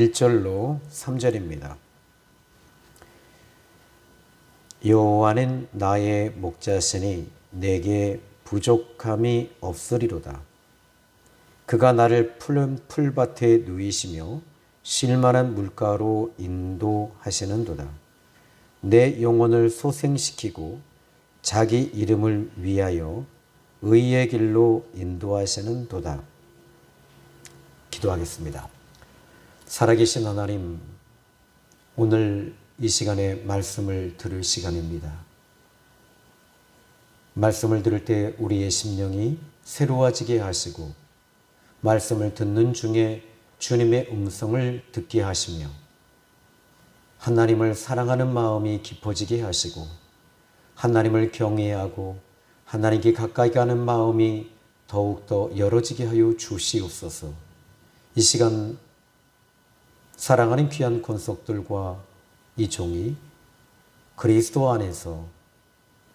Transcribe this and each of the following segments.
1절로 3절입니다. 여호와는 나의 목자시니 내게 부족함이 없으리로다. 그가 나를 푸른 풀밭에 누이시며 쉴만한 물가로 인도하시는도다. 내 영혼을 소생시키고 자기 이름을 위하여 의의 길로 인도하시는도다. 기도하겠습니다. 살아계신 하나님, 오늘 이 시간에 말씀을 들을 시간입니다. 말씀을 들을 때 우리의 심령이 새로워지게 하시고 말씀을 듣는 중에 주님의 음성을 듣게 하시며 하나님을 사랑하는 마음이 깊어지게 하시고 하나님을 경외하고 하나님께 가까이 가는 마음이 더욱더 열어지게 하여 주시옵소서. 이 시간 사랑하는 귀한 권속들과 이 종이 그리스도 안에서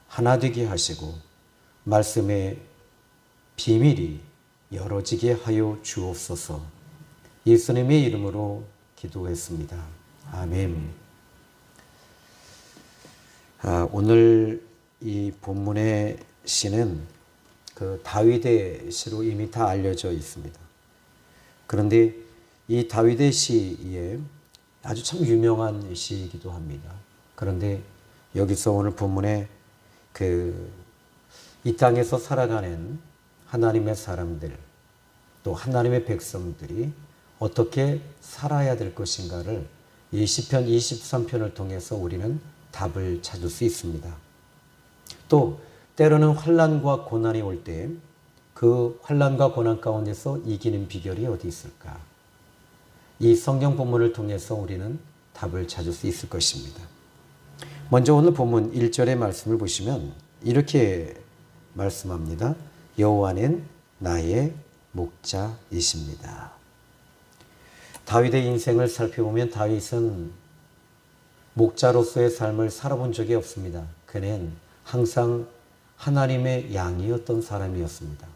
하나 되게 하시고 말씀의 비밀이 열어지게 하여 주옵소서. 예수님의 이름으로 기도했습니다. 아멘. 오늘 이 본문의 시는 그 다윗의 시로 이미 다 알려져 있습니다. 그런데 이 다윗의 시에 아주 참 유명한 시이기도 합니다. 그런데 여기서 오늘 본문에 이 땅에서 살아가는 하나님의 사람들, 또 하나님의 백성들이 어떻게 살아야 될 것인가를 이 시편 23편을 통해서 우리는 답을 찾을 수 있습니다. 또 때로는 환난과 고난이 올 때 그 환난과 고난 가운데서 이기는 비결이 어디 있을까? 이 성경 본문을 통해서 우리는 답을 찾을 수 있을 것입니다. 먼저 오늘 본문 1절의 말씀을 보시면 이렇게 말씀합니다. 여호와는 나의 목자이십니다. 다윗의 인생을 살펴보면 다윗은 목자로서의 삶을 살아본 적이 없습니다. 그는 항상 하나님의 양이었던 사람이었습니다.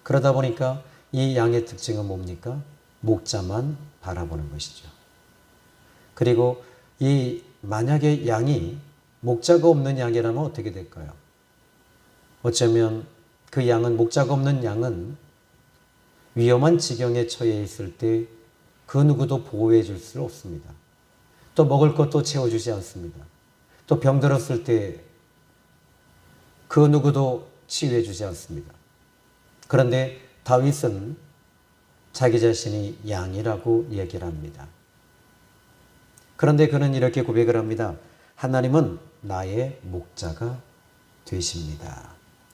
그러다 보니까 이 양의 특징은 뭡니까? 목자만 바라보는 것이죠. 그리고 만약에 양이 목자가 없는 양이라면 어떻게 될까요? 어쩌면 그 양은, 목자가 없는 양은 위험한 지경에 처해 있을 때 그 누구도 보호해 줄 수 없습니다. 또 먹을 것도 채워주지 않습니다. 또 병들었을 때 그 누구도 치유해 주지 않습니다. 그런데 다윗은 자기 자신이 양이라고 얘기를 합니다. 그런데 그는 이렇게 고백을 합니다. 하나님은 나의 목자가 되십니다.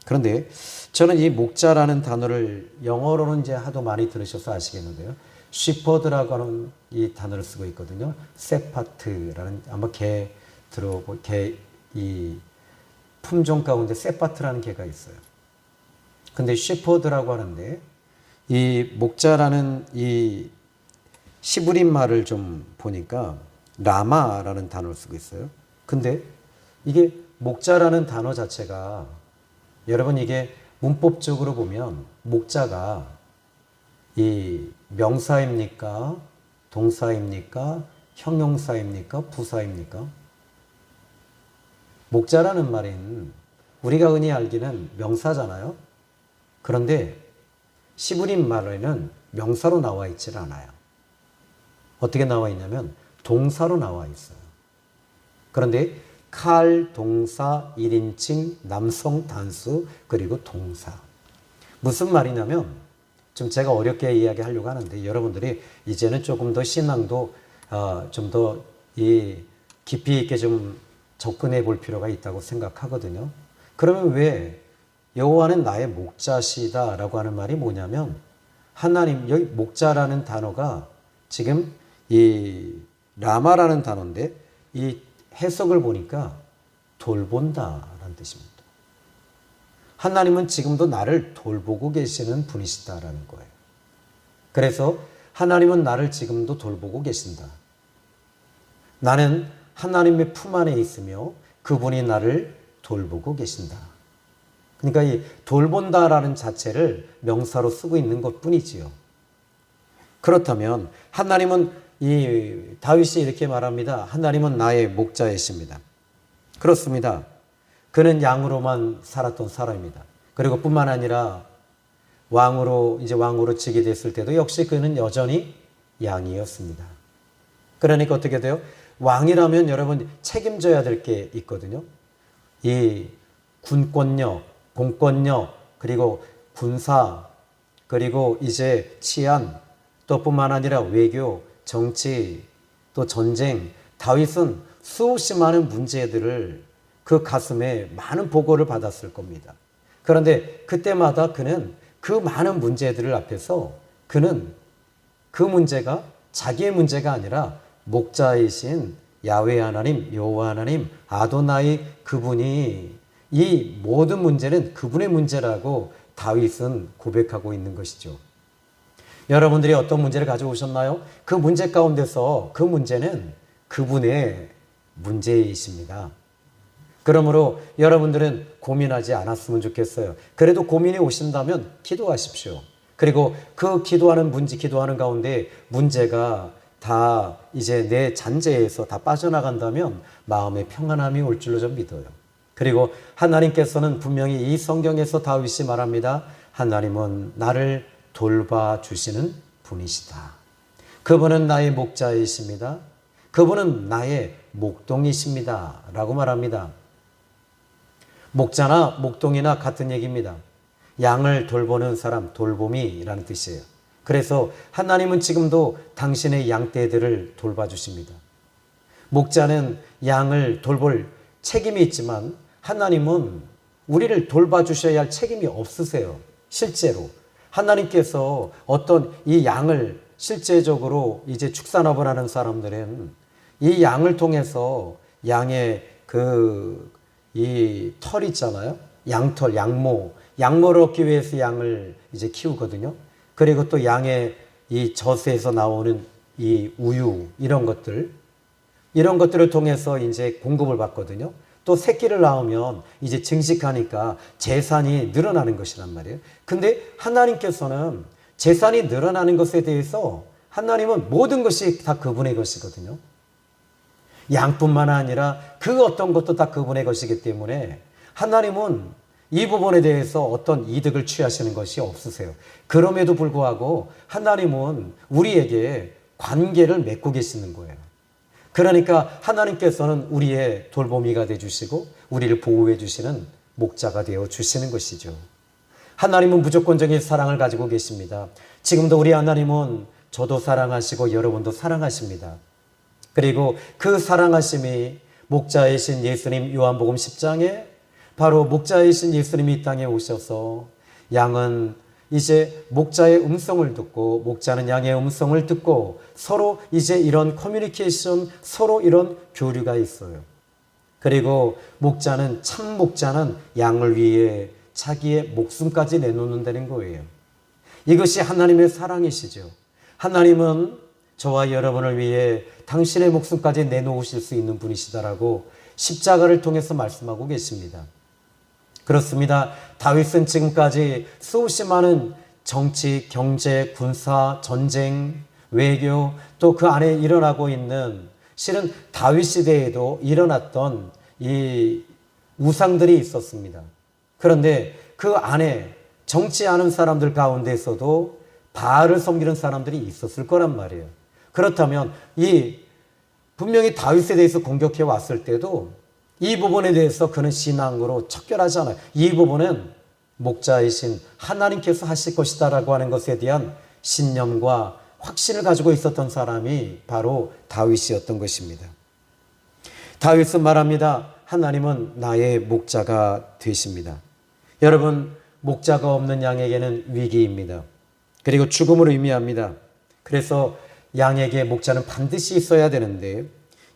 그런데 저는 이 목자라는 단어를 영어로는 이제 하도 많이 들으셔서 아시겠는데요. 쉬퍼드라고 하는 이 단어를 쓰고 있거든요. 세파트라는, 아마 이 품종 가운데 세파트라는 개가 있어요. 근데 쉬퍼드라고 하는데 이 목자라는 이 시브림 말을 좀 보니까 라마라는 단어를 쓰고 있어요. 근데 이게 목자라는 단어 자체가, 여러분 이게 문법적으로 보면 목자가 이 명사입니까? 동사입니까? 형용사입니까? 부사입니까? 목자라는 말은 우리가 흔히 알기는 명사잖아요. 그런데 시브림 말에는 명사로 나와 있질 않아요. 어떻게 나와 있냐면 동사로 나와 있어요. 그런데 칼, 동사, 1인칭, 남성 단수, 그리고 동사. 무슨 말이냐면, 좀 제가 어렵게 이야기하려고 하는데 여러분들이 이제는 조금 더 신앙도 좀 더 깊이 있게 좀 접근해 볼 필요가 있다고 생각하거든요. 그러면 왜 여호와는 나의 목자시다 라고 하는 말이 뭐냐면, 하나님, 여기 목자라는 단어가 지금 이 라마라는 단어인데 이 해석을 보니까 돌본다라는 뜻입니다. 하나님은 지금도 나를 돌보고 계시는 분이시다라는 거예요. 그래서 하나님은 나를 지금도 돌보고 계신다. 나는 하나님의 품 안에 있으며 그분이 나를 돌보고 계신다. 그러니까 이 돌본다라는 자체를 명사로 쓰고 있는 것 뿐이지요. 그렇다면 하나님은 이 다윗이 이렇게 말합니다. 하나님은 나의 목자이십니다. 그렇습니다. 그는 양으로만 살았던 사람입니다. 그리고 뿐만 아니라 왕으로 즉위 됐을 때도 역시 그는 여전히 양이었습니다. 그러니까 어떻게 돼요? 왕이라면 여러분 책임져야 될 게 있거든요. 이 군권력, 공권력, 그리고 군사, 그리고 이제 치안, 또 뿐만 아니라 외교, 정치, 또 전쟁. 다윗은 수없이 많은 문제들을 그 가슴에 많은 보고를 받았을 겁니다. 그런데 그때마다 그는 그 많은 문제들을 앞에서 그는 그 문제가 자기의 문제가 아니라 목자이신 야훼 하나님, 여호와 하나님, 아도나이 그분이 이 모든 문제는 그분의 문제라고 다윗은 고백하고 있는 것이죠. 여러분들이 어떤 문제를 가져오셨나요? 그 문제 가운데서 그 문제는 그분의 문제이십니다. 그러므로 여러분들은 고민하지 않았으면 좋겠어요. 그래도 고민이 오신다면 기도하십시오. 그리고 그 기도하는 가운데 문제가 다 이제 내 잔재에서 다 빠져나간다면 마음의 평안함이 올 줄로 좀 믿어요. 그리고 하나님께서는 분명히 이 성경에서 다윗이 말합니다. 하나님은 나를 돌봐주시는 분이시다. 그분은 나의 목자이십니다. 그분은 나의 목동이십니다. 라고 말합니다. 목자나 목동이나 같은 얘기입니다. 양을 돌보는 사람, 돌봄이라는 뜻이에요. 그래서 하나님은 지금도 당신의 양떼들을 돌봐주십니다. 목자는 양을 돌볼 책임이 있지만 하나님은 우리를 돌봐주셔야 할 책임이 없으세요. 실제로. 하나님께서 어떤 이 양을 실제적으로 이제 축산업을 하는 사람들은 이 양을 통해서 양의 이 털 있잖아요. 양털, 양모를 얻기 위해서 양을 이제 키우거든요. 그리고 또 양의 이 젖에서 나오는 이 우유, 이런 것들을 통해서 이제 공급을 받거든요. 또 새끼를 낳으면 이제 증식하니까 재산이 늘어나는 것이란 말이에요. 근데 하나님께서는 재산이 늘어나는 것에 대해서 하나님은 모든 것이 다 그분의 것이거든요. 양뿐만 아니라 그 어떤 것도 다 그분의 것이기 때문에 하나님은 이 부분에 대해서 어떤 이득을 취하시는 것이 없으세요. 그럼에도 불구하고 하나님은 우리에게 관계를 맺고 계시는 거예요. 그러니까 하나님께서는 우리의 돌보미가 되어주시고 우리를 보호해 주시는 목자가 되어 주시는 것이죠. 하나님은 무조건적인 사랑을 가지고 계십니다. 지금도 우리 하나님은 저도 사랑하시고 여러분도 사랑하십니다. 그리고 그 사랑하심이 목자이신 예수님, 요한복음 10장에 바로 목자이신 예수님이 이 땅에 오셔서 양은 이제 목자의 음성을 듣고 목자는 양의 음성을 듣고 서로 이제 이런 커뮤니케이션, 서로 이런 교류가 있어요. 그리고 참 목자는 양을 위해 자기의 목숨까지 내놓는다는 거예요. 이것이 하나님의 사랑이시죠. 하나님은 저와 여러분을 위해 당신의 목숨까지 내놓으실 수 있는 분이시다라고 십자가를 통해서 말씀하고 계십니다. 그렇습니다. 다윗은 지금까지 수없이 많은 정치, 경제, 군사, 전쟁, 외교, 또 그 안에 일어나고 있는 실은 다윗 시대에도 일어났던 이 우상들이 있었습니다. 그런데 그 안에 정치하는 사람들 가운데서도 바알을 섬기는 사람들이 있었을 거란 말이에요. 그렇다면 분명히 다윗에 대해서 공격해 왔을 때도 이 부분에 대해서 그는 신앙으로 척결하지 않아요. 이 부분은 목자이신 하나님께서 하실 것이다라고 하는 것에 대한 신념과 확신을 가지고 있었던 사람이 바로 다윗이었던 것입니다. 다윗은 말합니다. 하나님은 나의 목자가 되십니다. 여러분, 목자가 없는 양에게는 위기입니다. 그리고 죽음을 의미합니다. 그래서 양에게 목자는 반드시 있어야 되는데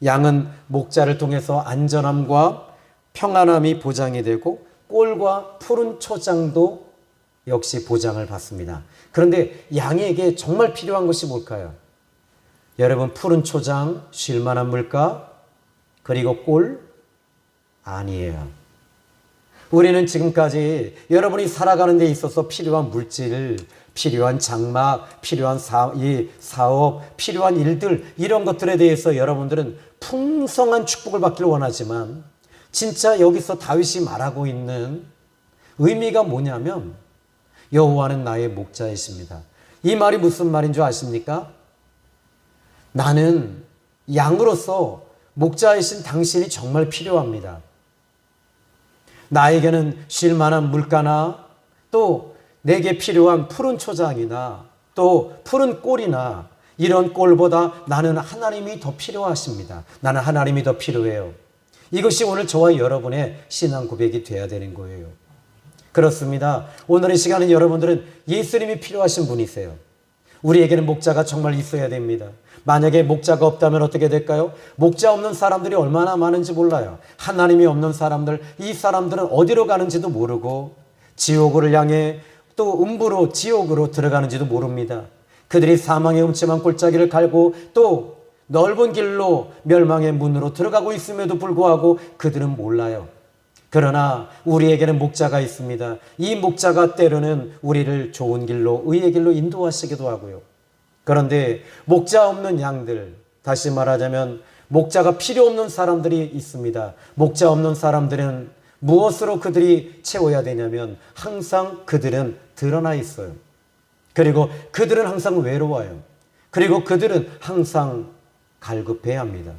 양은 목자를 통해서 안전함과 평안함이 보장이 되고 꼴과 푸른 초장도 역시 보장을 받습니다. 그런데 양에게 정말 필요한 것이 뭘까요? 여러분, 푸른 초장, 쉴만한 물가, 그리고 꼴? 아니에요. 우리는 지금까지 여러분이 살아가는 데 있어서 필요한 물질, 필요한 장막, 필요한 사업, 필요한 일들, 이런 것들에 대해서 여러분들은 풍성한 축복을 받기를 원하지만, 진짜 여기서 다윗이 말하고 있는 의미가 뭐냐면, 여호와는 나의 목자이십니다. 이 말이 무슨 말인 줄 아십니까? 나는 양으로서 목자이신 당신이 정말 필요합니다. 나에게는 쉴 만한 물가나 또 내게 필요한 푸른 초장이나 또 푸른 꼴이나 이런 꼴보다 나는 하나님이 더 필요하십니다. 나는 하나님이 더 필요해요. 이것이 오늘 저와 여러분의 신앙 고백이 돼야 되는 거예요. 그렇습니다. 오늘의 시간은 여러분들은 예수님이 필요하신 분이세요. 우리에게는 목자가 정말 있어야 됩니다. 만약에 목자가 없다면 어떻게 될까요? 목자 없는 사람들이 얼마나 많은지 몰라요. 하나님이 없는 사람들, 이 사람들은 어디로 가는지도 모르고 지옥을 향해 또 음부로 지옥으로 들어가는지도 모릅니다. 그들이 사망의 음침한 골짜기를 갈고 또 넓은 길로 멸망의 문으로 들어가고 있음에도 불구하고 그들은 몰라요. 그러나 우리에게는 목자가 있습니다. 이 목자가 때로는 우리를 좋은 길로, 의의 길로 인도하시기도 하고요. 그런데 목자 없는 양들, 다시 말하자면 목자가 필요 없는 사람들이 있습니다. 목자 없는 사람들은 무엇으로 그들이 채워야 되냐면 항상 그들은 드러나 있어요. 그리고 그들은 항상 외로워요. 그리고 그들은 항상 갈급해야 합니다.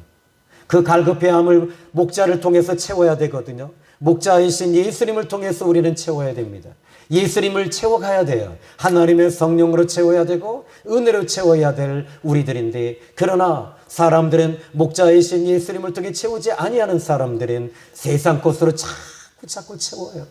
그 갈급해함을 목자를 통해서 채워야 되거든요. 목자이신 예수님을 통해서 우리는 채워야 됩니다. 예수님을 채워가야 돼요. 하나님의 성령으로 채워야 되고 은혜로 채워야 될 우리들인데, 그러나 사람들은 목자이신 예수님을 통해 채우지 아니하는 사람들은 세상 것으로 자꾸 채워요.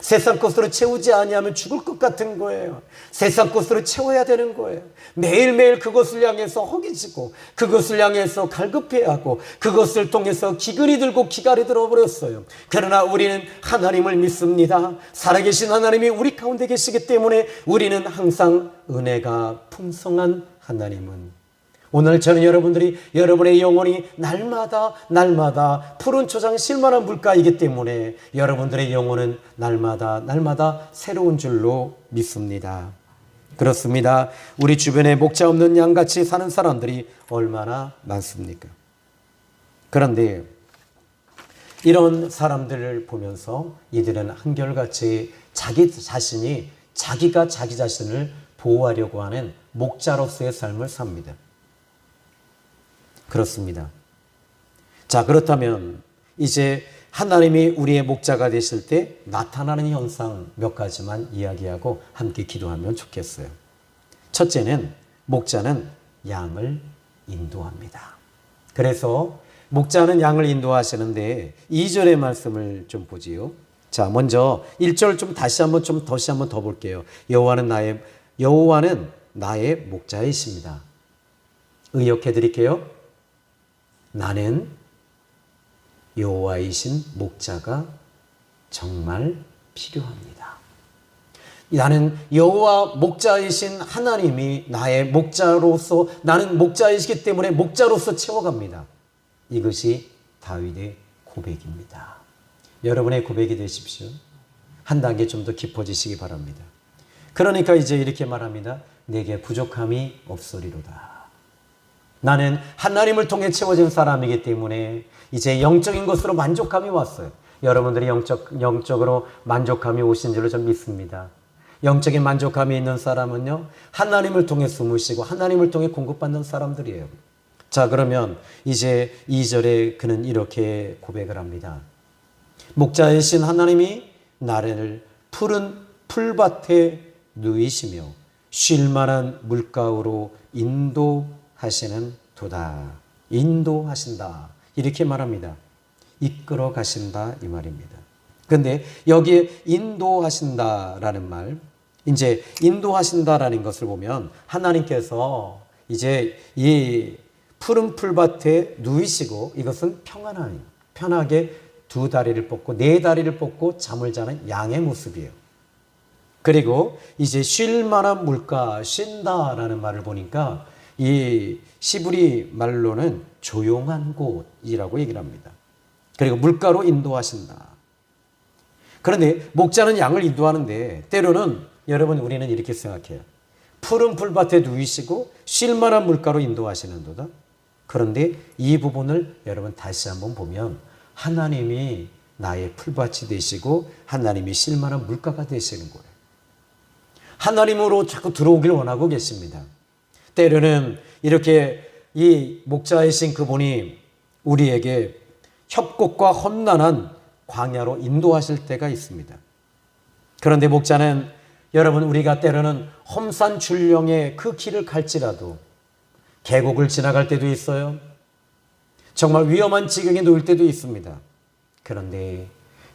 세상 것으로 채우지 아니하면 죽을 것 같은 거예요. 세상 것으로 채워야 되는 거예요. 매일매일 그것을 향해서 허기지고 그것을 향해서 갈급해하고 그것을 통해서 기근이 들고 기갈이 들어버렸어요. 그러나 우리는 하나님을 믿습니다. 살아계신 하나님이 우리 가운데 계시기 때문에 우리는 항상 은혜가 풍성한 하나님은, 오늘 저는 여러분의 영혼이 날마다 푸른 초장 실만한 물가이기 때문에 여러분들의 영혼은 날마다 새로운 줄로 믿습니다. 그렇습니다. 우리 주변에 목자 없는 양같이 사는 사람들이 얼마나 많습니까? 그런데 이런 사람들을 보면서 이들은 한결같이 자기가 자기 자신을 보호하려고 하는 목자로서의 삶을 삽니다. 그렇습니다. 자, 그렇다면 이제 하나님이 우리의 목자가 되실 때 나타나는 현상 몇 가지만 이야기하고 함께 기도하면 좋겠어요. 첫째는 목자는 양을 인도합니다. 그래서 목자는 양을 인도하시는데 2절의 말씀을 좀 보지요. 자, 먼저 1절 좀 다시 한번 더 볼게요. 여호와는 나의 목자이십니다. 의역해 드릴게요. 나는 여호와이신 목자가 정말 필요합니다. 나는 여호와 목자이신 하나님이 나의 목자로서, 나는 목자이시기 때문에 목자로서 채워갑니다. 이것이 다윗의 고백입니다. 여러분의 고백이 되십시오. 한 단계 좀 더 깊어지시기 바랍니다. 그러니까 이제 이렇게 말합니다. 내게 부족함이 없으리로다. 나는 하나님을 통해 채워진 사람이기 때문에 이제 영적인 것으로 만족감이 왔어요. 여러분들이 영적으로 만족감이 오신 줄로 좀 믿습니다. 영적인 만족감이 있는 사람은요, 하나님을 통해 숨으시고 하나님을 통해 공급받는 사람들이에요. 자, 그러면 이제 2절에 그는 이렇게 고백을 합니다. 목자이신 하나님이 나를 푸른 풀밭에 누이시며 쉴만한 물가로 인도하시는 도다. 인도하신다. 이렇게 말합니다. 이끌어 가신다 이 말입니다. 그런데 여기에 인도하신다라는 말, 이제 인도하신다라는 것을 보면 하나님께서 이제 이 푸른 풀밭에 누이시고, 이것은 편하게 두 다리를 뻗고 네 다리를 뻗고 잠을 자는 양의 모습이에요. 그리고 이제 쉴 만한 물가, 쉰다라는 말을 보니까 이 시브리 말로는 조용한 곳이라고 얘기를 합니다. 그리고 물가로 인도하신다. 그런데 목자는 양을 인도하는데 때로는 여러분 우리는 이렇게 생각해요. 푸른 풀밭에 누이시고 쉴만한 물가로 인도하시는도다. 그런데 이 부분을 여러분 다시 한번 보면 하나님이 나의 풀밭이 되시고 하나님이 쉴만한 물가가 되시는 거예요. 하나님으로 자꾸 들어오길 원하고 계십니다. 때로는 이렇게 이 목자이신 그분이 우리에게 협곡과 험난한 광야로 인도하실 때가 있습니다. 그런데 목자는 여러분 우리가 때로는 험산출령의 그 길을 갈지라도 계곡을 지나갈 때도 있어요. 정말 위험한 지경에 놓일 때도 있습니다. 그런데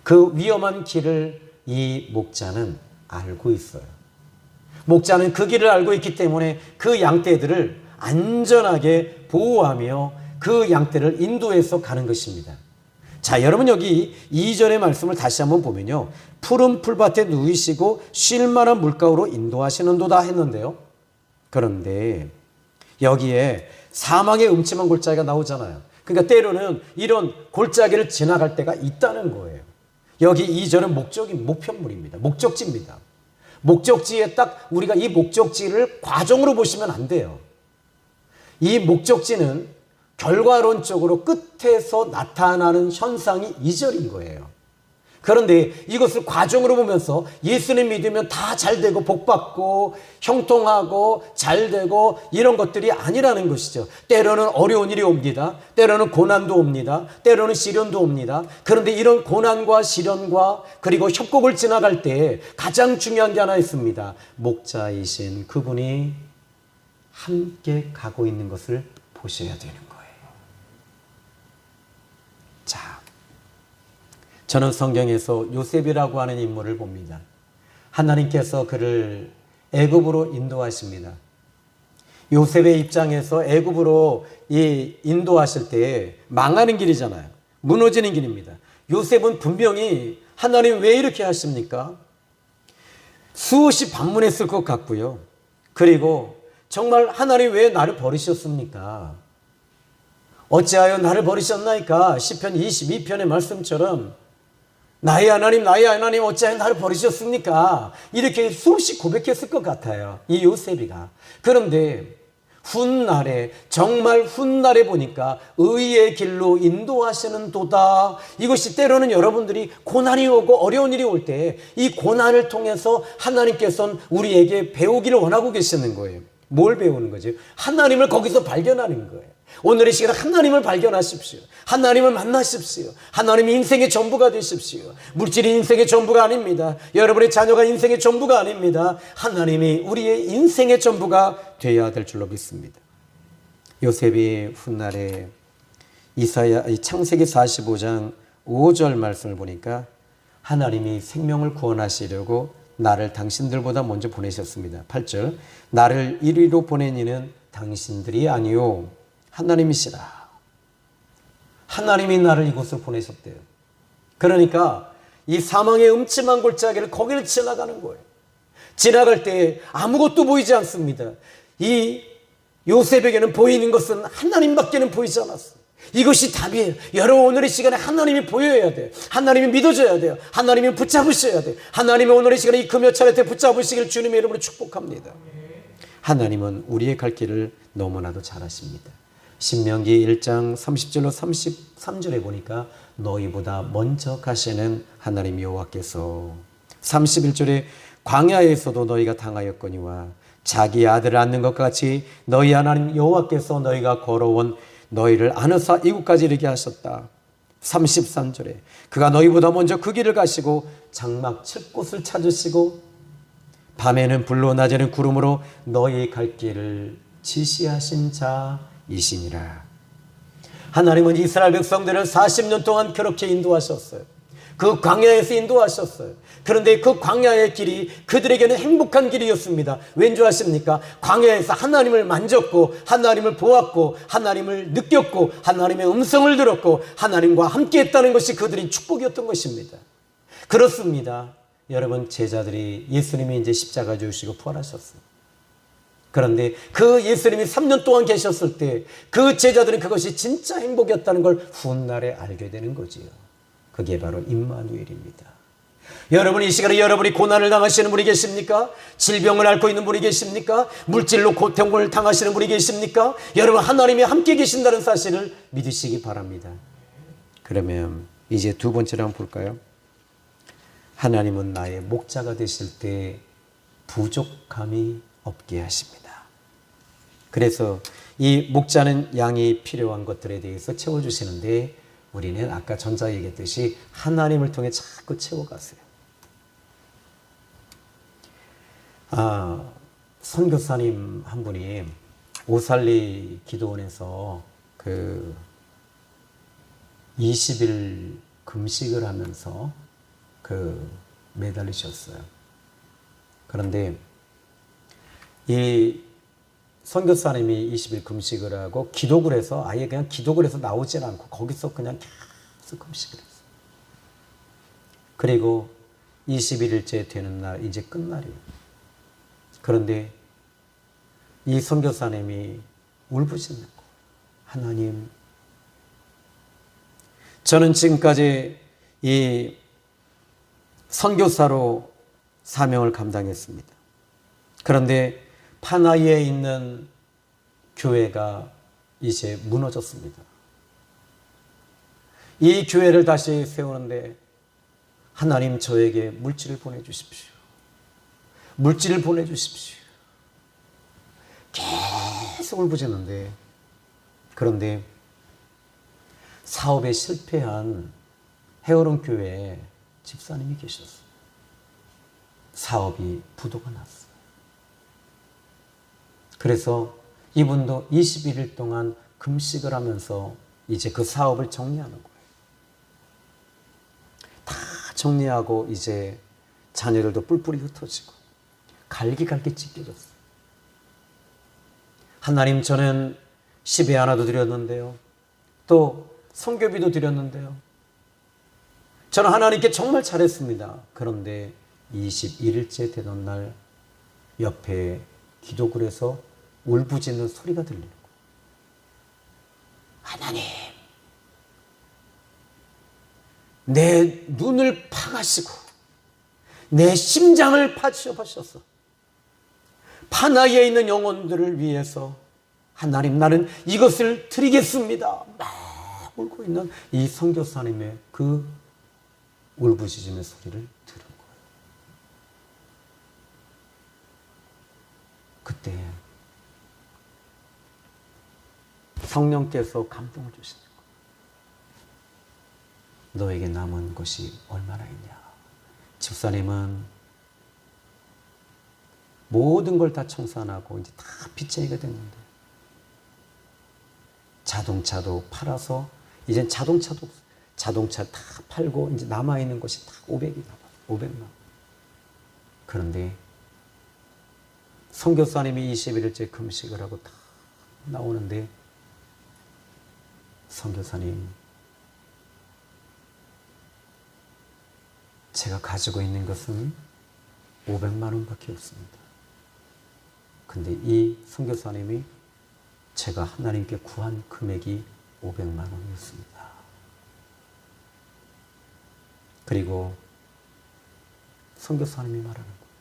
그 위험한 길을 이 목자는 알고 있어요. 목자는 그 길을 알고 있기 때문에 그 양떼들을 안전하게 보호하며 그 양떼를 인도해서 가는 것입니다. 자, 여러분 여기 2절의 말씀을 다시 한번 보면요. 푸른 풀밭에 누이시고 쉴만한 물가로 인도하시는도다 했는데요. 그런데 여기에 사망의 음침한 골짜기가 나오잖아요. 그러니까 때로는 이런 골짜기를 지나갈 때가 있다는 거예요. 여기 2절은 목표물입니다. 목적지입니다. 목적지에 딱 우리가 이 목적지를 과정으로 보시면 안 돼요. 이 목적지는 결과론적으로 끝에서 나타나는 현상이 2절인 거예요. 그런데 이것을 과정으로 보면서 예수님 믿으면 다 잘되고 복받고 형통하고 잘되고 이런 것들이 아니라는 것이죠. 때로는 어려운 일이 옵니다. 때로는 고난도 옵니다. 때로는 시련도 옵니다. 그런데 이런 고난과 시련과 그리고 협곡을 지나갈 때 가장 중요한 게 하나 있습니다. 목자이신 그분이 함께 가고 있는 것을 보셔야 되는 거예요. 자, 저는 성경에서 요셉이라고 하는 인물을 봅니다. 하나님께서 그를 애굽으로 인도하십니다. 요셉의 입장에서 애굽으로 인도하실 때 망하는 길이잖아요. 무너지는 길입니다. 요셉은 분명히 하나님 왜 이렇게 하십니까? 수없이 반문했을 것 같고요. 그리고 정말 하나님 왜 나를 버리셨습니까? 어찌하여 나를 버리셨나이까? 시편 22편의 말씀처럼 나의 하나님 어찌하여 나를 버리셨습니까? 이렇게 수없이 고백했을 것 같아요. 이 요셉이가. 그런데 훗날에 정말 훗날에 보니까 의의 길로 인도하시는 도다. 이것이 때로는 여러분들이 고난이 오고 어려운 일이 올 때 이 고난을 통해서 하나님께서는 우리에게 배우기를 원하고 계시는 거예요. 뭘 배우는 거죠? 하나님을 거기서 발견하는 거예요. 오늘의 시간에 하나님을 발견하십시오. 하나님을 만나십시오. 하나님이 인생의 전부가 되십시오. 물질이 인생의 전부가 아닙니다. 여러분의 자녀가 인생의 전부가 아닙니다. 하나님이 우리의 인생의 전부가 되어야 될 줄로 믿습니다. 요셉이 훗날에 창세기 45장 5절 말씀을 보니까 하나님이 생명을 구원하시려고 나를 당신들보다 먼저 보내셨습니다. 8절 나를 이리로 보낸 이는 당신들이 아니요 하나님이시라. 하나님이 나를 이곳으로 보내셨대요. 그러니까 이 사망의 음침한 골짜기를 거기를 지나가는 거예요. 지나갈 때 아무것도 보이지 않습니다. 이 요셉에게는 보이는 것은 하나님밖에는 보이지 않았어요. 이것이 답이에요. 여러분 오늘의 시간에 하나님이 보여야 돼요. 하나님이 믿어져야 돼요. 하나님이 붙잡으셔야 돼요. 하나님이 오늘의 시간에 이 금요 차례 때 붙잡으시길 주님의 이름으로 축복합니다. 하나님은 우리의 갈 길을 너무나도 잘 아십니다. 신명기 1장 30절로 33절에 보니까 너희보다 먼저 가시는 하나님 여호와께서 31절에 광야에서도 너희가 당하였거니와 자기 아들을 안는 것 같이 너희 하나님 여호와께서 너희가 걸어온 너희를 안으사 이곳까지 이르게 하셨다. 33절에 그가 너희보다 먼저 그 길을 가시고 장막 칠 곳을 찾으시고 밤에는 불로 낮에는 구름으로 너희 갈 길을 지시하신 자이시니라. 하나님은 이스라엘 백성들을 40년 동안 그렇게 인도하셨어요. 그 광야에서 인도하셨어요. 그런데 그 광야의 길이 그들에게는 행복한 길이었습니다. 왠지 아십니까? 광야에서 하나님을 만졌고 하나님을 보았고 하나님을 느꼈고 하나님의 음성을 들었고 하나님과 함께 했다는 것이 그들의 축복이었던 것입니다. 그렇습니다. 여러분 제자들이 예수님이 이제 십자가 지시고 부활하셨어요. 그런데 그 예수님이 3년 동안 계셨을 때 그 제자들은 그것이 진짜 행복이었다는 걸 훗날에 알게 되는 거지요. 그게 바로 임마누엘입니다. 여러분, 이 시간에 여러분이 고난을 당하시는 분이 계십니까? 질병을 앓고 있는 분이 계십니까? 물질로 고통을 당하시는 분이 계십니까? 여러분, 하나님이 함께 계신다는 사실을 믿으시기 바랍니다. 그러면 이제 두 번째로 한번 볼까요? 하나님은 나의 목자가 되실 때 부족함이 없게 하십니다. 그래서 이 목자는 양이 필요한 것들에 대해서 채워주시는데, 우리는 아까 전자 얘기했듯이 하나님을 통해 자꾸 채워가세요. 선교사님 한 분이 오살리 기도원에서 20일 금식을 하면서 매달리셨어요. 그런데 이 선교사님이 20일 금식을 하고 기독을 해서 아예 그냥 기독을 해서 나오질 않고 거기서 그냥 계속 금식을 했어요. 그리고 21일째 되는 날, 이제 끝날이에요. 그런데 이 선교사님이 울부짖는 거예요. 하나님, 저는 지금까지 이 선교사로 사명을 감당했습니다. 그런데 파나이에 있는 교회가 이제 무너졌습니다. 이 교회를 다시 세우는데 하나님, 저에게 물질을 보내주십시오. 물질을 보내주십시오. 계속 울부짖는데, 그런데 사업에 실패한 헤어론 교회에 집사님이 계셨어요. 사업이 부도가 났어요. 그래서 이분도 21일 동안 금식을 하면서 이제 그 사업을 정리하는 거예요. 다 정리하고 이제 자녀들도 뿔뿔이 흩어지고 갈기갈기 찢겨졌어요. 하나님, 저는 10에 하나도 드렸는데요. 또 선교비도 드렸는데요. 저는 하나님께 정말 잘했습니다. 그런데 21일째 되던 날 옆에 기도굴에서 울부짖는 소리가 들리는 거예요. 하나님, 내 눈을 파가시고 내 심장을 파셔서 파나이에 있는 영혼들을 위해서 하나님, 나는 이것을 드리겠습니다. 막 울고 있는 이 선교사님의 그 울부짖음의 소리를 들은 거예요. 그때 성령께서 감동을 주시는 거예요. 너에게 남은 것이 얼마나 있냐. 집사님은 모든 걸 다 청산하고 이제 다 빚쟁이가 됐는데, 자동차도 팔아서 이제 자동차 다 팔고 이제 남아있는 것이 다 500이 남아요. 500만. 그런데 선교사님이 21일째 금식을 하고 다 나오는데, 선교사님, 제가 가지고 있는 것은 500만 원밖에 없습니다. 근데 이 선교사님이 제가 하나님께 구한 금액이 500만 원이었습니다. 그리고 선교사님이 말하는 거예요.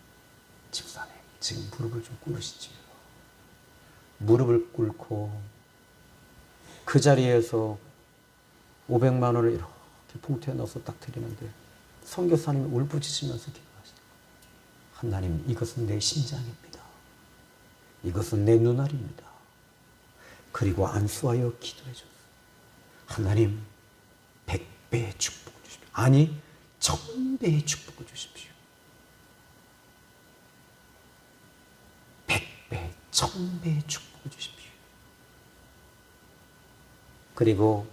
집사님, 지금 무릎을 좀 꿇으시지요. 무릎을 꿇고 그 자리에서 500만 원을 이렇게 봉투에 넣어서 딱 드리는데, 선교사님이 울부짖으면서 기도하시는 거예요. 하나님, 이것은 내 심장입니다. 이것은 내 눈알입니다. 그리고 안수하여 기도해 줬어요. 하나님, 100배의 축복을 주십시오. 아니, 1000배의 축복을 주십시오. 100배, 1000배의 축복을 주십시오. 그리고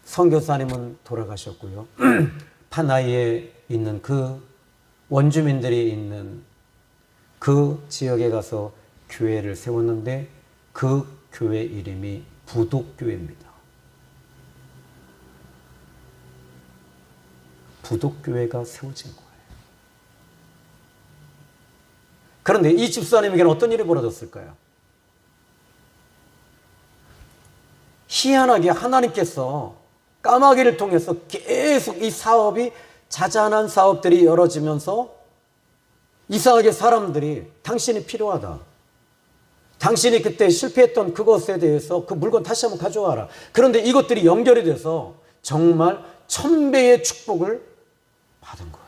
선교사님은 돌아가셨고요. 파나이에 있는 그 원주민들이 있는 그 지역에 가서 교회를 세웠는데, 그 교회 이름이 부독교회입니다. 부독교회가 세워진 거예요. 그런데 이 집사님에게는 어떤 일이 벌어졌을까요? 희한하게 하나님께서 까마귀를 통해서 계속 이 사업이 자잘한 사업들이 이루어지면서 이상하게 사람들이 당신이 필요하다. 당신이 그때 실패했던 그것에 대해서 그 물건 다시 한번 가져와라. 그런데 이것들이 연결이 돼서 정말 1000배의 축복을 받은 거예요.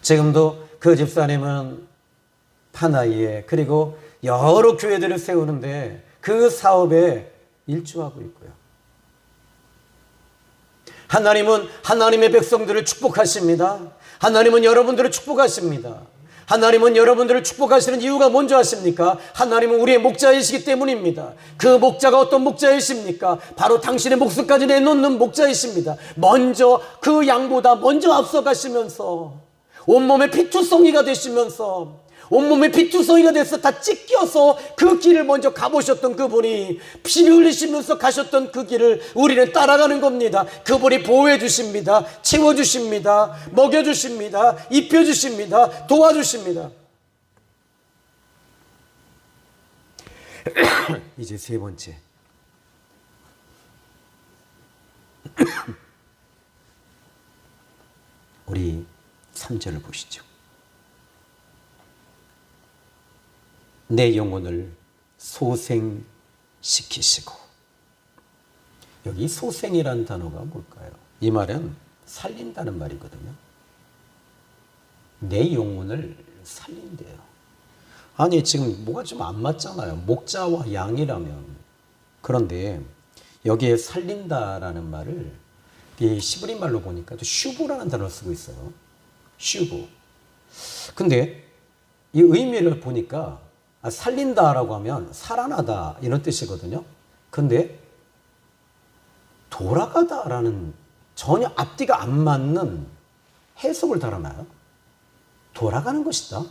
지금도 그 집사님은 파나이에 그리고 여러 교회들을 세우는데 그 사업에 일조하고 있고요. 하나님은 하나님의 백성들을 축복하십니다. 하나님은 여러분들을 축복하십니다. 하나님은 여러분들을 축복하시는 이유가 뭔지 아십니까? 하나님은 우리의 목자이시기 때문입니다. 그 목자가 어떤 목자이십니까? 바로 당신의 목숨까지 내놓는 목자이십니다. 먼저 그 양보다 먼저 앞서가시면서 온몸에 피투성이가 되시면서 온몸에 피투성이가 돼서 다 찢겨서 그 길을 먼저 가보셨던 그분이 피를 흘리시면서 가셨던 그 길을 우리는 따라가는 겁니다. 그분이 보호해 주십니다. 채워주십니다. 먹여주십니다. 입혀주십니다. 도와주십니다. 이제 세 번째. 우리 3절을 보시죠. 내 영혼을 소생시키시고. 여기 소생이라는 단어가 뭘까요? 이 말은 살린다는 말이거든요. 내 영혼을 살린대요. 아니 지금 뭐가 좀 안 맞잖아요. 목자와 양이라면. 그런데 여기에 살린다라는 말을 이 시브리 말로 보니까 또 슈브라는 단어를 쓰고 있어요. 슈브. 근데 이 의미를 보니까 살린다라고 하면 살아나다 이런 뜻이거든요. 근데 돌아가다라는 전혀 앞뒤가 안 맞는 해석을 달아놔요. 돌아가는 것이다.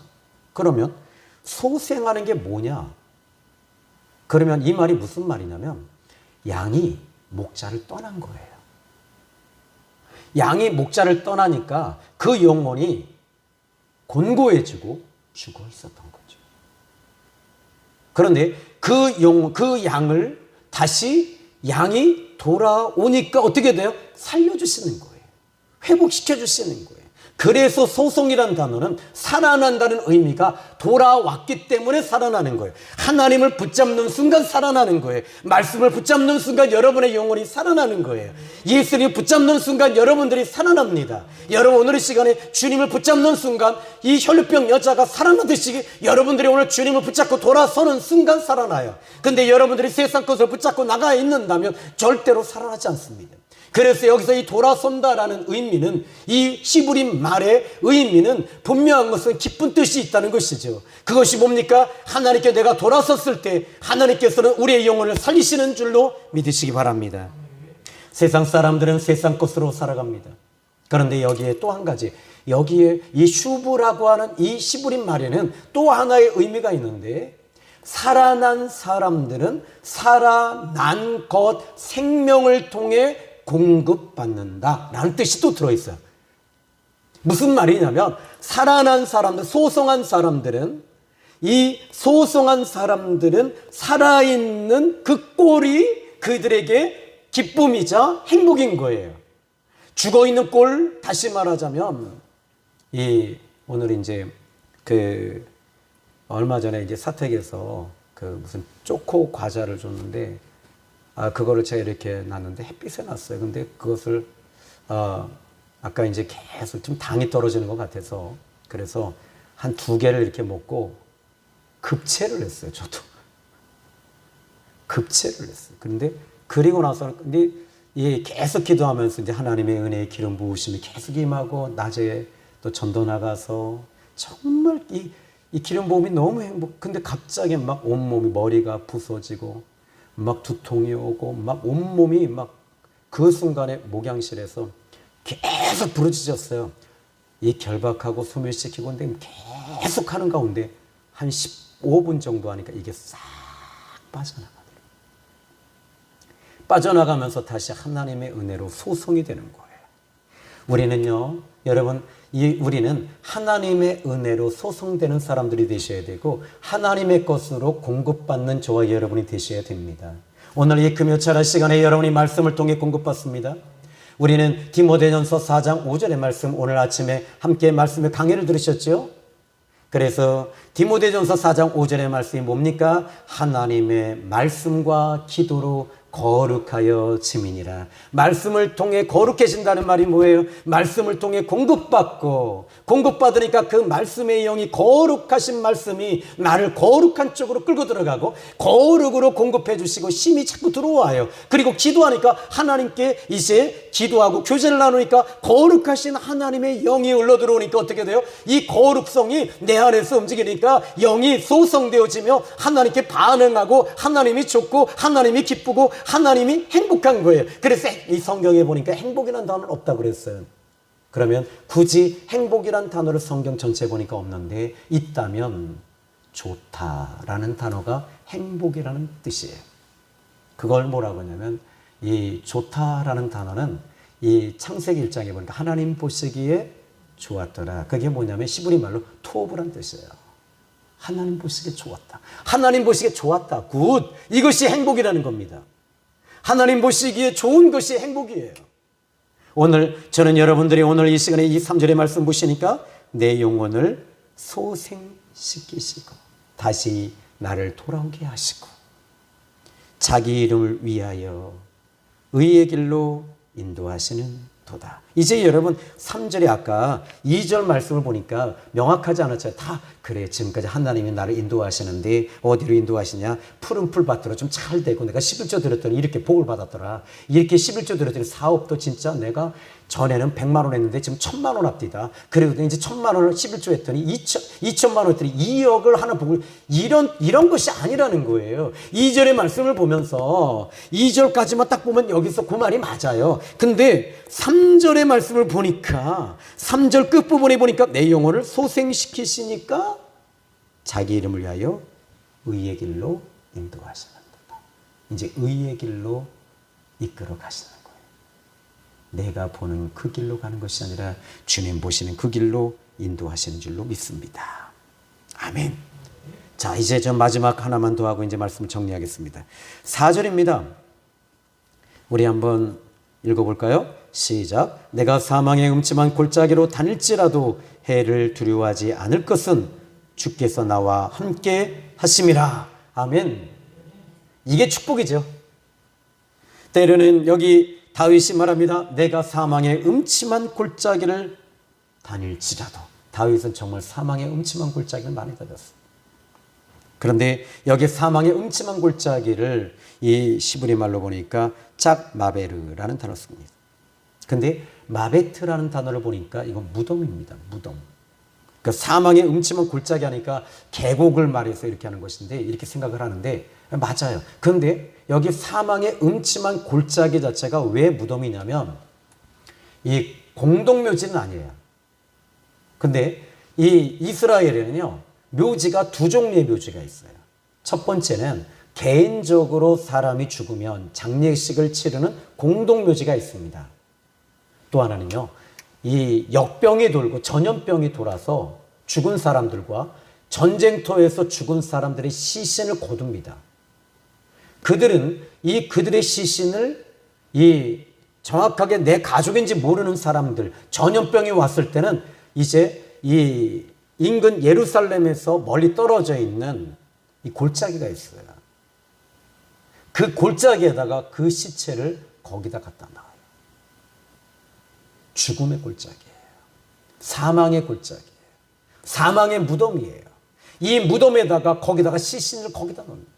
그러면 소생하는 게 뭐냐? 그러면 이 말이 무슨 말이냐면 양이 목자를 떠난 거예요. 양이 목자를 떠나니까 그 영혼이 곤고해지고 죽어 있었던 거죠. 그런데 그 양을 다시 양이 돌아오니까 어떻게 돼요? 살려주시는 거예요. 회복시켜주시는 거예요. 그래서 소송이라는 단어는 살아난다는 의미가 돌아왔기 때문에 살아나는 거예요. 하나님을 붙잡는 순간 살아나는 거예요. 말씀을 붙잡는 순간 여러분의 영혼이 살아나는 거예요. 예수님을 붙잡는 순간 여러분들이 살아납니다. 여러분 오늘 이 시간에 주님을 붙잡는 순간 이 혈루병 여자가 살아나듯이 여러분들이 오늘 주님을 붙잡고 돌아서는 순간 살아나요. 근데 여러분들이 세상 것을 붙잡고 나가 있는다면 절대로 살아나지 않습니다. 그래서 여기서 이 돌아선다라는 의미는 이 히브리 말의 의미는 분명한 것은 기쁜 뜻이 있다는 것이죠. 그것이 뭡니까? 하나님께 내가 돌아섰을 때 하나님께서는 우리의 영혼을 살리시는 줄로 믿으시기 바랍니다. 세상 사람들은 세상 것으로 살아갑니다. 그런데 여기에 또 한 가지, 여기에 이 슈브라고 하는 이 히브리 말에는 또 하나의 의미가 있는데 살아난 사람들은 살아난 것 생명을 통해 공급받는다 라는 뜻이 또 들어있어요. 무슨 말이냐면 살아난 사람들, 소송한 사람들은 이 소송한 사람들은 살아있는 그 꼴이 그들에게 기쁨이자 행복인 거예요. 죽어있는 꼴, 다시 말하자면 오늘 이제 얼마 전에 이제 사택에서 무슨 초코 과자를 줬는데 그거를 제가 이렇게 놨는데 햇빛에 놨어요. 근데 그것을 아까 이제 계속 좀 당이 떨어지는 것 같아서 그래서 한 2개를 이렇게 먹고 급체를 했어요. 저도 급체를 했어요. 그런데 그리고 나서 근데 계속 기도하면서 이제 하나님의 은혜의 기름 부으심이 계속 임하고 낮에 또 전도 나가서 정말 이 기름 부음이 너무 행복. 근데 갑자기 막 온몸이 머리가 부서지고 막 두통이 오고 막 온몸이 막 그 순간에 목양실에서 계속 부르짖었어요. 이 결박하고 소멸시키고 근데 계속 하는 가운데 한 15분 정도 하니까 이게 싹 빠져나가더라고요. 빠져나가면서 다시 하나님의 은혜로 소송이 되는 거예요. 우리는요, 여러분, 우리는 하나님의 은혜로 소송되는 사람들이 되셔야 되고 하나님의 것으로 공급받는 저와 여러분이 되셔야 됩니다. 오늘 이 금요철 시간에 여러분이 말씀을 통해 공급받습니다. 우리는 디모데전서 4장 5절의 말씀, 오늘 아침에 함께 말씀의 강해를 들으셨죠? 그래서 디모데전서 4장 5절의 말씀이 뭡니까? 하나님의 말씀과 기도로 거룩하여 지민이라. 말씀을 통해 거룩해진다는 말이 뭐예요? 말씀을 통해 공급받으니까 그 말씀의 영이, 거룩하신 말씀이 나를 거룩한 쪽으로 끌고 들어가고 거룩으로 공급해 주시고 힘이 자꾸 들어와요. 그리고 기도하니까 하나님께 이제 기도하고 교제를 나누니까 거룩하신 하나님의 영이 흘러 들어오니까 어떻게 돼요? 이 거룩성이 내 안에서 움직이니까 영이 소성되어지며 하나님께 반응하고 하나님이 좋고 하나님이 기쁘고 하나님이 행복한 거예요. 그래서 이 성경에 보니까 행복이라는 단어는 없다고 그랬어요. 그러면 굳이 행복이란 단어를 성경 전체에 보니까 없는데 있다면 좋다라는 단어가 행복이라는 뜻이에요. 그걸 뭐라고 하냐면 이 좋다라는 단어는 이 창세기 1장에 보니까 하나님 보시기에 좋았더라. 그게 뭐냐면 히브리 말로 토브란 뜻이에요. 하나님 보시기에 좋았다. 하나님 보시기에 좋았다. 굿. 이것이 행복이라는 겁니다. 하나님 보시기에 좋은 것이 행복이에요. 오늘 저는 여러분들이 오늘 이 시간에 이 3절의 말씀 보시니까 내 영혼을 소생시키시고 다시 나를 돌아오게 하시고 자기 이름을 위하여 의의 길로 인도하시는 도다. 이제 여러분 3절에 아까 2절 말씀을 보니까 명확하지 않았죠. 다 그래, 지금까지 하나님이 나를 인도하시는데 어디로 인도하시냐? 푸른 풀밭으로 좀 잘 되고 내가 11조 드렸더니 이렇게 복을 받았더라. 이렇게 11조 드렸더니 사업도 진짜 내가 전에는 100만 원 했는데 지금 1000만 원 앞디다. 그리고 이제 1000만 원을 11조 했더니 2000만 원 했더니 2억을 하는 복을, 이런 것이 아니라는 거예요. 2절의 말씀을 보면서 2절까지만 딱 보면 여기서 그 말이 맞아요. 근데 3절의 말씀을 보니까 3절 끝부분에 보니까 내 영혼을 소생시키시니까 자기 이름을 위하여 의의 길로 인도하시는 거다. 이제 의의 길로 이끌어 가시는 거예요. 내가 보는 그 길로 가는 것이 아니라 주님 보시는 그 길로 인도하시는 줄로 믿습니다. 아멘. 자, 이제 저 마지막 하나만 더 하고 이제 말씀을 정리하겠습니다. 4절입니다. 우리 한번 읽어볼까요? 시작. 내가 사망의 음침한 골짜기로 다닐지라도 해를 두려워하지 않을 것은 주께서 나와 함께 하심이라. 아멘. 이게 축복이죠. 때로는 여기 다윗이 말합니다. 내가 사망의 음침한 골짜기를 다닐지라도. 다윗은 정말 사망의 음침한 골짜기를 많이 다녔어요. 그런데 여기 사망의 음침한 골짜기를 이 시브리 말로 보니까 짝마베르라는 단어를 씁니다. 근데 마베트라는 단어를 보니까 이건 무덤입니다. 무덤. 그러니까 사망의 음침한 골짜기 하니까 계곡을 말해서 이렇게 하는 것인데 이렇게 생각을 하는데 맞아요. 그런데 여기 사망의 음침한 골짜기 자체가 왜 무덤이냐면 이 공동묘지는 아니에요. 근데 이 이스라엘에는요 묘지가 두 종류의 묘지가 있어요. 첫 번째는 개인적으로 사람이 죽으면 장례식을 치르는 공동묘지가 있습니다. 또 하나는요, 이 역병이 돌고 전염병이 돌아서 죽은 사람들과 전쟁터에서 죽은 사람들의 시신을 거둡니다. 그들은 그들의 시신을 정확하게 내 가족인지 모르는 사람들, 전염병이 왔을 때는 이제 이 인근 예루살렘에서 멀리 떨어져 있는 이 골짜기가 있어요. 그 골짜기에다가 그 시체를 거기다 갖다 놔요. 죽음의 골짜기예요. 사망의 골짜기예요. 사망의 무덤이에요. 이 무덤에다가 거기다가 시신을 거기다 놓습니다.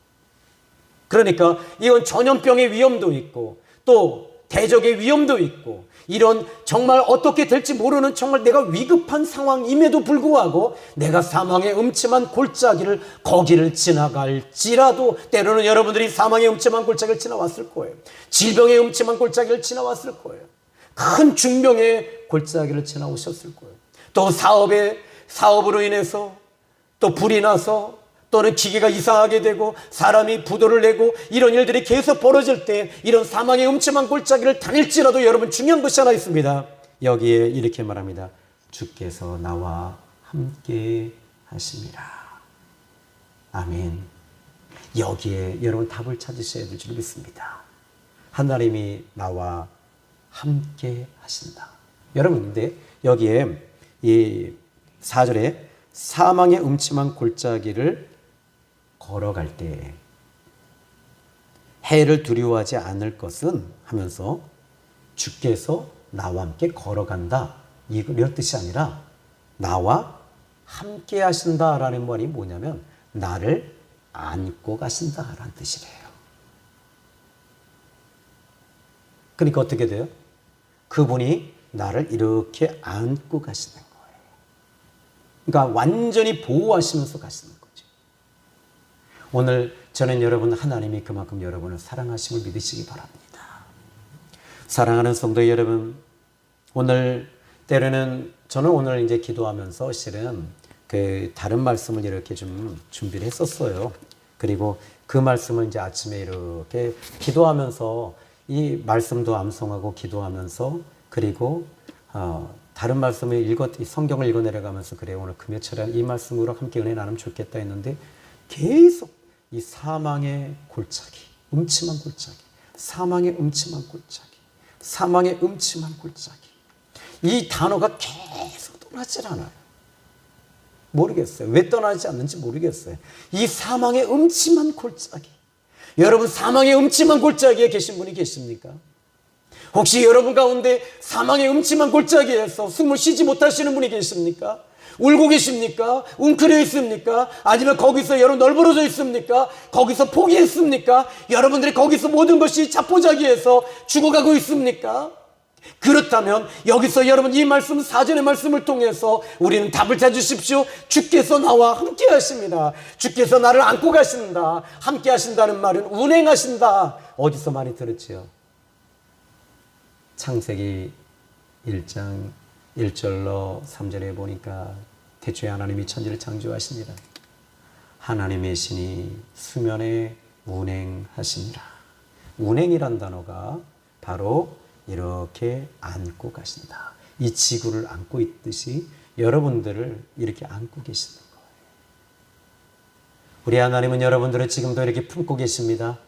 그러니까 이건 전염병의 위험도 있고 또 대적의 위험도 있고 이런 정말 어떻게 될지 모르는 정말 내가 위급한 상황임에도 불구하고 내가 사망의 음침한 골짜기를 거기를 지나갈지라도 때로는 여러분들이 사망의 음침한 골짜기를 지나왔을 거예요. 질병의 음침한 골짜기를 지나왔을 거예요. 큰 중병의 골짜기를 지나오셨을 거예요. 또 사업으로 인해서 또 불이 나서 또는 기계가 이상하게 되고 사람이 부도를 내고 이런 일들이 계속 벌어질 때 이런 사망의 음침한 골짜기를 다닐지라도 여러분 중요한 것이 하나 있습니다. 여기에 이렇게 말합니다. 주께서 나와 함께 하심이라. 아멘. 여기에 여러분 답을 찾으셔야 될 줄 믿습니다. 하나님이 나와 함께 하신다. 여러분, 근데 여기에 이 4절에 사망의 음침한 골짜기를 걸어갈 때 해를 두려워하지 않을 것은 하면서 주께서 나와 함께 걸어간다, 이런 뜻이 아니라 나와 함께 하신다라는 말이 뭐냐면 나를 안고 가신다라는 뜻이래요. 그러니까 어떻게 돼요? 그분이 나를 이렇게 안고 가시는 거예요. 그러니까 완전히 보호하시면서 가시는 거죠. 오늘 저는 여러분, 하나님이 그만큼 여러분을 사랑하심을 믿으시기 바랍니다. 사랑하는 성도 여러분, 오늘 때로는 저는 오늘 이제 기도하면서 실은 그 다른 말씀을 이렇게 좀 준비를 했었어요. 그리고 그 말씀을 이제 아침에 이렇게 기도하면서 이 말씀도 암송하고 기도하면서 그리고 다른 말씀을 성경을 읽어 내려가면서 그래 오늘 금요철에 이 말씀으로 함께 은혜 나누면 좋겠다 했는데 계속 이 사망의 골짜기, 음침한 골짜기, 사망의 음침한 골짜기, 사망의 음침한 골짜기, 이 단어가 계속 떠나질 않아요. 모르겠어요. 왜 떠나지 않는지 모르겠어요. 이 사망의 음침한 골짜기. 여러분, 사망의 음침한 골짜기에 계신 분이 계십니까? 혹시 여러분 가운데 사망의 음침한 골짜기에서 숨을 쉬지 못하시는 분이 계십니까? 울고 계십니까? 웅크려 있습니까? 아니면 거기서 여러분 널브러져 있습니까? 거기서 포기했습니까? 여러분들이 거기서 모든 것이 자포자기해서 죽어가고 있습니까? 그렇다면 여기서 여러분 이 말씀, 사전의 말씀을 통해서 우리는 답을 찾으십시오. 주께서 나와 함께 하십니다. 주께서 나를 안고 가신다. 함께 하신다는 말은 운행하신다. 어디서 많이 들었지요? 창세기 1장 1절로 3절에 보니까 태초에 하나님이 천지를 창조하시니라. 하나님의 신이 수면에 운행하시니라. 운행이란 단어가 바로 이렇게 안고 가신다. 이 지구를 안고 있듯이 여러분들을 이렇게 안고 계시는 거예요. 우리 하나님은 여러분들을 지금도 이렇게 품고 계십니다.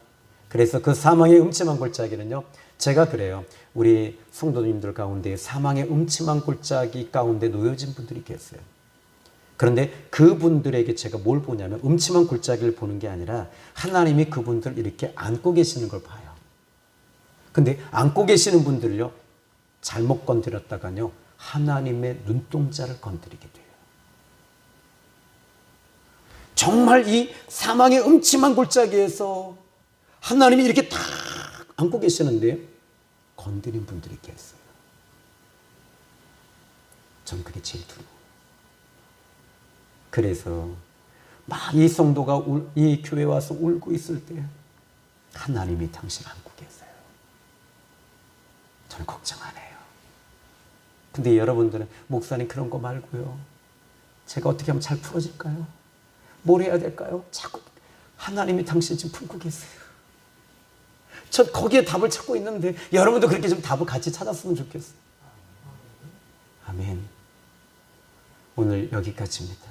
그래서 그 사망의 음침한 골짜기는요, 제가 그래요. 우리 성도님들 가운데 사망의 음침한 골짜기 가운데 놓여진 분들이 계세요. 그런데 그분들에게 제가 뭘 보냐면 음침한 골짜기를 보는 게 아니라 하나님이 그분들 이렇게 안고 계시는 걸 봐요. 근데 안고 계시는 분들을요, 잘못 건드렸다가요, 하나님의 눈동자를 건드리게 돼요. 정말 이 사망의 음침한 골짜기에서 하나님이 이렇게 딱 안고 계시는데 건드린 분들이 계세요. 전 그게 제일 두려워요. 그래서 막 이 성도가 이 교회에 와서 울고 있을 때 하나님이 당신 안고 계세요. 저는 걱정 안 해요. 근데 여러분들은 목사님 그런 거 말고요, 제가 어떻게 하면 잘 풀어질까요? 뭘 해야 될까요? 자꾸 하나님이 당신 지금 품고 계세요. 전 거기에 답을 찾고 있는데 여러분도 그렇게 좀 답을 같이 찾았으면 좋겠어요. 아멘. 오늘 여기까지입니다.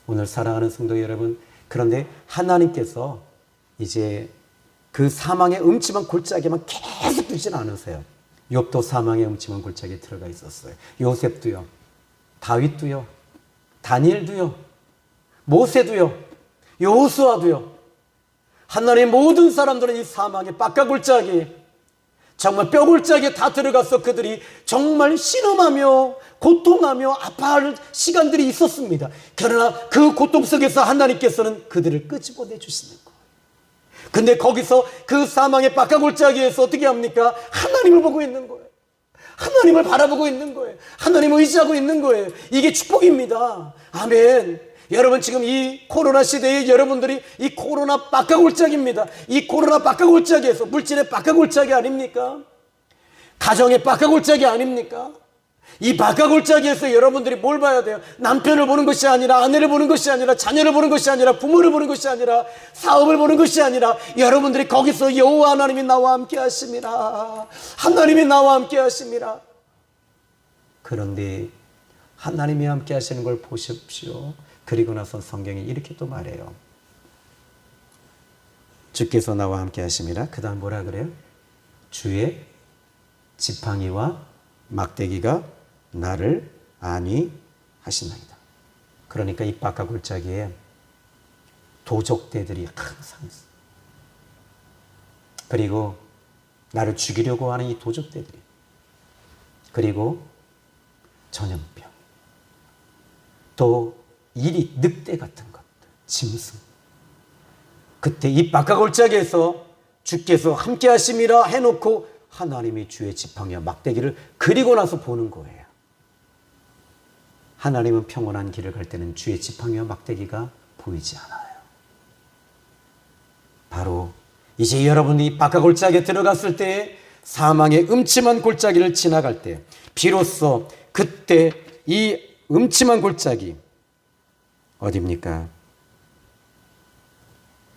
오늘 사랑하는 성도 여러분, 그런데 하나님께서 이제 그 사망의 음침한 골짜기만 계속 두진 않으세요. 욥도 사망의 음침한 골짜기에 들어가 있었어요. 요셉도요, 다윗도요, 다니엘도요, 모세도요, 여호수아도요. 하나님의 모든 사람들은 이 사망의 빡가골짜기, 정말 뼈골짜기에 다 들어가서 그들이 정말 신음하며 고통하며 아파할 시간들이 있었습니다. 그러나 그 고통 속에서 하나님께서는 그들을 끄집어내 주시는 거예요. 근데 거기서 그 사망의 빡가골짜기에서 어떻게 합니까? 하나님을 보고 있는 거예요. 하나님을 바라보고 있는 거예요. 하나님을 의지하고 있는 거예요. 이게 축복입니다. 아멘. 여러분, 지금 이 코로나 시대에 여러분들이 이 코로나 빡가골짜기입니다. 이 코로나 빡가골짜기에서 물질의 빡가골짜기 아닙니까? 가정의 빡가골짜기 아닙니까? 이 빡가골짜기에서 여러분들이 뭘 봐야 돼요? 남편을 보는 것이 아니라, 아내를 보는 것이 아니라, 자녀를 보는 것이 아니라, 부모를 보는 것이 아니라, 사업을 보는 것이 아니라, 여러분들이 거기서 여호와 하나님이 나와 함께 하심이라. 하나님이 나와 함께 하심이라. 그런데 하나님이 함께 하시는 걸 보십시오. 그리고 나서 성경이 이렇게 또 말해요. 주께서 나와 함께 하심이라. 그 다음 뭐라 그래요? 주의 지팡이와 막대기가 나를 안위하시나이다. 그러니까 이 빡가골짜기에 도적대들이 항상 있어. 그리고 나를 죽이려고 하는 이 도적대들이, 그리고 전염병, 또 이리 늑대 같은 것들, 짐승. 그때 이 빡가골짜기에서 주께서 함께 하심이라 해놓고 하나님이 주의 지팡이와 막대기를 그리고 나서 보는 거예요. 하나님은 평온한 길을 갈 때는 주의 지팡이와 막대기가 보이지 않아요. 바로 이제 여러분이 빡가골짜기에 들어갔을 때, 사망의 음침한 골짜기를 지나갈 때, 비로소 그때 이 음침한 골짜기 어디입니까?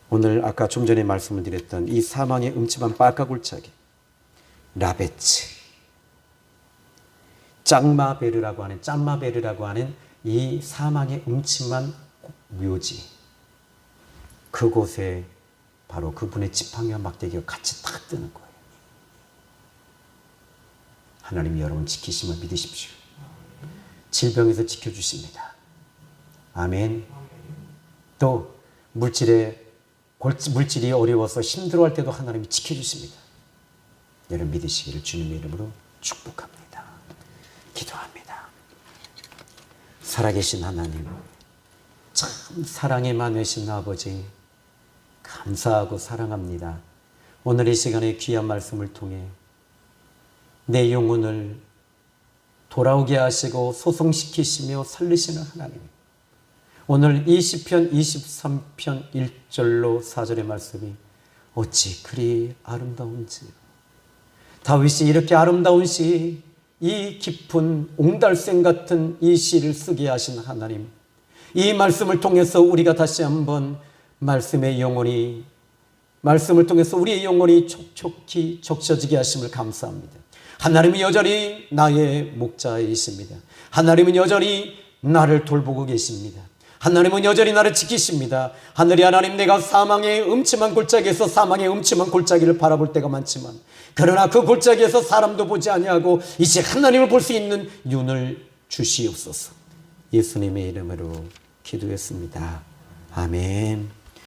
오늘 아까 좀 전에 말씀을 드렸던 이 사망의 음침한 빡가골짜기, 라베츠, 짱마베르라고 하는 이 사망의 음침한 묘지, 그곳에 바로 그분의 지팡이와 막대기가 같이 딱 뜨는 거예요. 하나님이 여러분 지키심을 믿으십시오. 질병에서 지켜주십니다. 아멘. 또 물질이 어려워서 힘들어할 때도 하나님이 지켜주십니다. 여러분 믿으시기를 주님의 이름으로 축복합니다. 기도합니다. 살아계신 하나님, 참 사랑이 많으신 아버지, 감사하고 사랑합니다. 오늘 이 시간에 귀한 말씀을 통해 내 영혼을 돌아오게 하시고 소성시키시며 살리시는 하나님, 오늘 이 시편 23편 1절로 4절의 말씀이 어찌 그리 아름다운지, 다윗이 이렇게 아름다운 시, 이 깊은 옹달샘 같은 이 시를 쓰게 하신 하나님, 이 말씀을 통해서 우리가 다시 한번 말씀을 통해서 우리의 영혼이 촉촉히 적셔지게 하심을 감사합니다. 하나님은 여전히 나의 목자이십니다. 하나님은 여전히 나를 돌보고 계십니다. 하나님은 여전히 나를 지키십니다. 하늘의 하나님, 내가 사망의 음침한 골짜기에서 사망의 음침한 골짜기를 바라볼 때가 많지만, 그러나 그 골짜기에서 사람도 보지 아니하고 이제 하나님을 볼 수 있는 눈을 주시옵소서. 예수님의 이름으로 기도했습니다. 아멘.